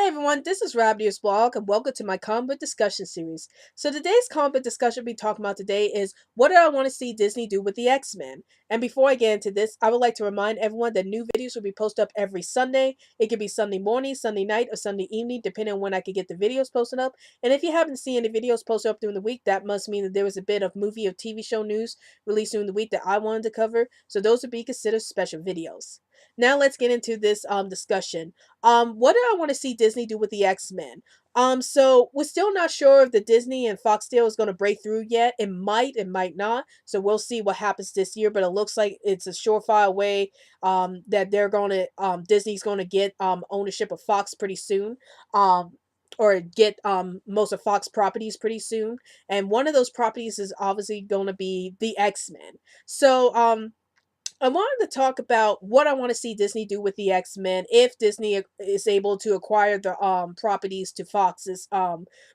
Hey everyone, this is Rabdia's blog, and welcome to my comic book discussion series. So today's comic book discussion we'll be talking about today is what do I want to see Disney do with the X-Men? And before I get into this, I would like to remind everyone that new videos will be posted up every Sunday. It could be Sunday morning, Sunday night, or Sunday evening, depending on when I can get the videos posted up. And if you haven't seen any videos posted up during the week, that must mean that there was a bit of movie or TV show news released during the week that I wanted to cover. So those would be considered special videos. Now let's get into this discussion. What do I want to see Disney do with the X-Men? So we're still not sure if the Disney and Fox deal is going to break through yet. It might not. So we'll see what happens this year. But it looks like it's a surefire way that they're going to Disney's going to get ownership of Fox pretty soon. Or get most of Fox properties pretty soon. And one of those properties is obviously going to be the X-Men. So I wanted to talk about what I want to see Disney do with the X-Men if Disney is able to acquire the properties to Fox's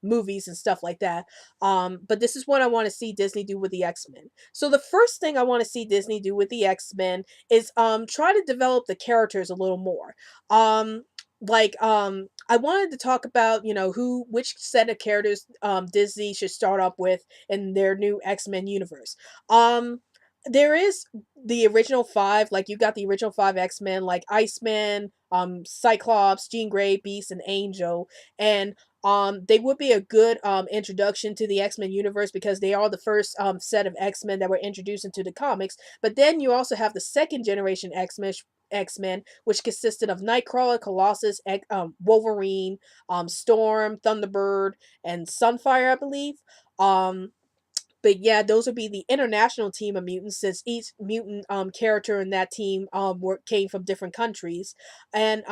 movies and stuff like that. But this is what I want to see Disney do with the X-Men. So the first thing I want to see Disney do with the X-Men is try to develop the characters a little more. I wanted to talk about, which set of characters Disney should start up with in their new X-Men universe. There is the original five, like you got the original five X-Men, like Iceman, Cyclops, Jean Grey, Beast, and Angel, and they would be a good introduction to the X-Men universe because they are the first set of X-Men that were introduced into the comics. But then you also have the second generation X-Men, which consisted of Nightcrawler, Colossus, Wolverine, Storm, Thunderbird, and Sunfire, I believe. Um, but yeah, those would be the international team of mutants, since each mutant character in that team came from different countries. And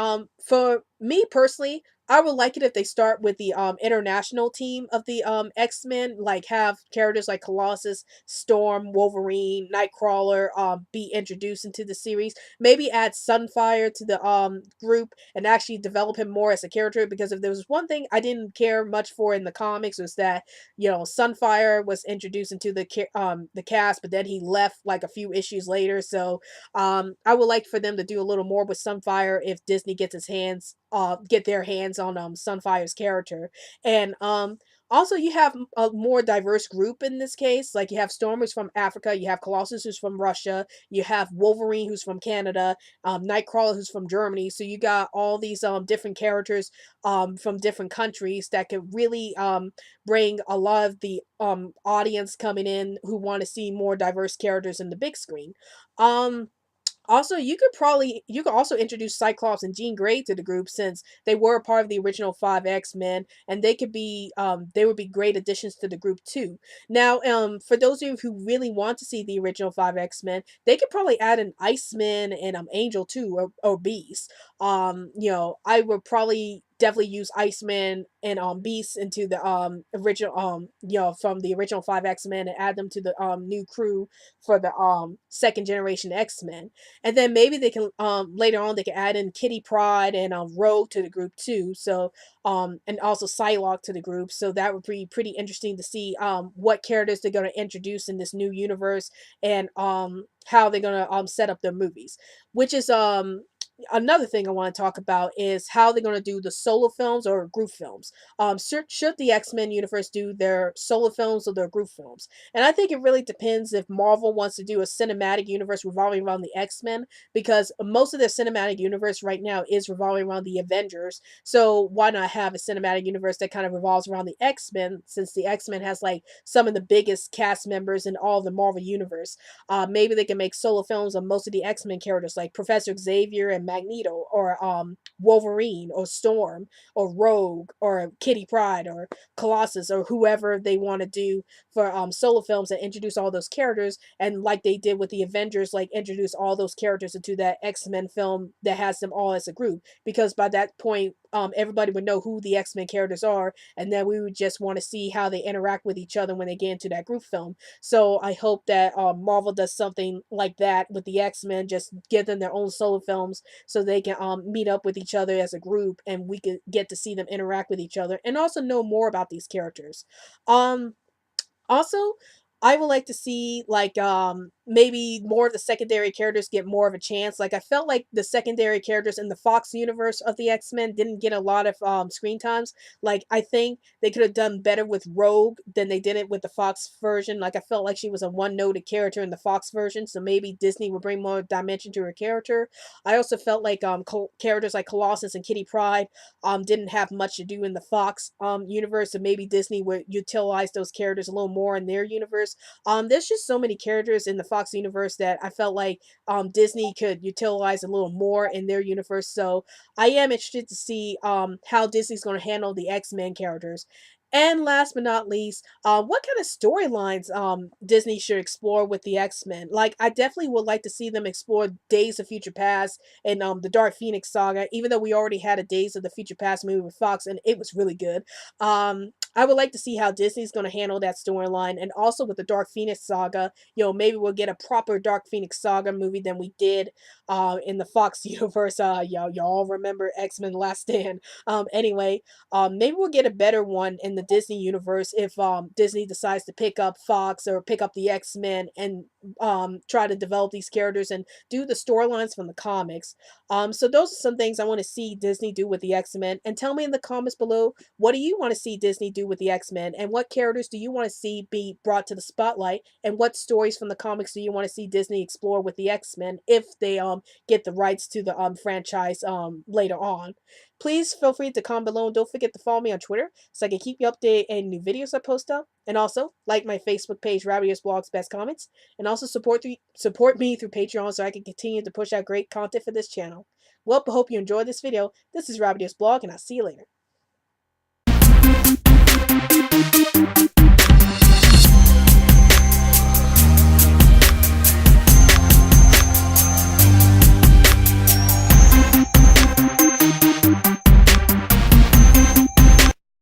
for me personally, I would like it if they start with the international team of the X-Men, like have characters like Colossus, Storm, Wolverine, Nightcrawler be introduced into the series. Maybe add Sunfire to the group and actually develop him more as a character, because if there was one thing I didn't care much for in the comics was that Sunfire was introduced into the cast, but then he left like a few issues later. So I would like for them to do a little more with Sunfire if Disney gets get their hands on Sunfire's character. And also, you have a more diverse group in this case. Like you have Storm, who's from Africa, you have Colossus, who's from Russia, you have Wolverine, who's from Canada, Nightcrawler, who's from Germany. So you got all these different characters from different countries that could really bring a lot of the audience coming in who want to see more diverse characters in the big screen. Um Also, you could also introduce Cyclops and Jean Grey to the group, since they were a part of the original five X-Men, and they would be great additions to the group too. Now, for those of you who really want to see the original five X-Men, they could probably add an Iceman and Angel too, or Beast. I would probably definitely use Iceman and Beast into the original from the original five X-Men, and add them to the new crew for the second generation X-Men. And then maybe they can later on they can add in Kitty Pryde and Rogue to the group too. So and also Psylocke to the group. So that would be pretty interesting to see what characters they're going to introduce in this new universe, and how they're going to set up their movies. Which is another thing I want to talk about is how they're going to do the solo films or group films. Should the X-Men universe do their solo films or their group films? And I think it really depends if Marvel wants to do a cinematic universe revolving around the X-Men, because most of their cinematic universe right now is revolving around the Avengers. So why not have a cinematic universe that kind of revolves around the X-Men, since the X-Men has like some of the biggest cast members in all of the Marvel universe. Maybe they can make solo films of most of the X-Men characters, like Professor Xavier and Magneto, or Wolverine, or Storm, or Rogue, or Kitty Pryde, or Colossus, or whoever they want to do for solo films, and introduce all those characters, and like they did with the Avengers, like introduce all those characters into that X-Men film that has them all as a group, because by that point everybody would know who the X-Men characters are, and then we would just want to see how they interact with each other when they get into that group film. So I hope that Marvel does something like that with the X-Men, just give them their own solo films so they can meet up with each other as a group, and we could get to see them interact with each other and also know more about these characters. Um also, I would like to see, like, maybe more of the secondary characters get more of a chance. Like I felt like the secondary characters in the Fox universe of the X-Men didn't get a lot of screen times. Like I think they could have done better with Rogue than they did it with the Fox version. Like I felt like she was a one-noted character in the Fox version, so maybe Disney would bring more dimension to her character. I also felt like characters like Colossus and Kitty Pryde didn't have much to do in the Fox universe, so maybe Disney would utilize those characters a little more in their universe. There's just so many characters in the Fox universe that I felt like Disney could utilize a little more in their universe. So I am interested to see how Disney's going to handle the X-Men characters. And last but not least, what kind of storylines Disney should explore with the X-Men? Like, I definitely would like to see them explore Days of Future Past and the Dark Phoenix saga, even though we already had a Days of the Future Past movie with Fox and it was really good. I would like to see how Disney's going to handle that storyline, and also with the Dark Phoenix saga, maybe we'll get a proper Dark Phoenix saga movie than we did in the Fox universe. Y'all remember X-Men Last Stand. Anyway, maybe we'll get a better one in the Disney universe if Disney decides to pick up Fox or pick up the X-Men and try to develop these characters and do the storylines from the comics. So those are some things I want to see Disney do with the X-Men. And tell me in the comments below, what do you want to see Disney do with the X-Men? And what characters do you want to see be brought to the spotlight? And what stories from the comics do you want to see Disney explore with the X-Men if they get the rights to the franchise later on? Please feel free to comment below and don't forget to follow me on Twitter so I can keep you updated on new videos I post up. And also like my Facebook page, Rabios Blogs Best Comments, and also support me through Patreon so I can continue to push out great content for this channel. Well, I hope you enjoyed this video. This is Rabios Blog, and I'll see you later.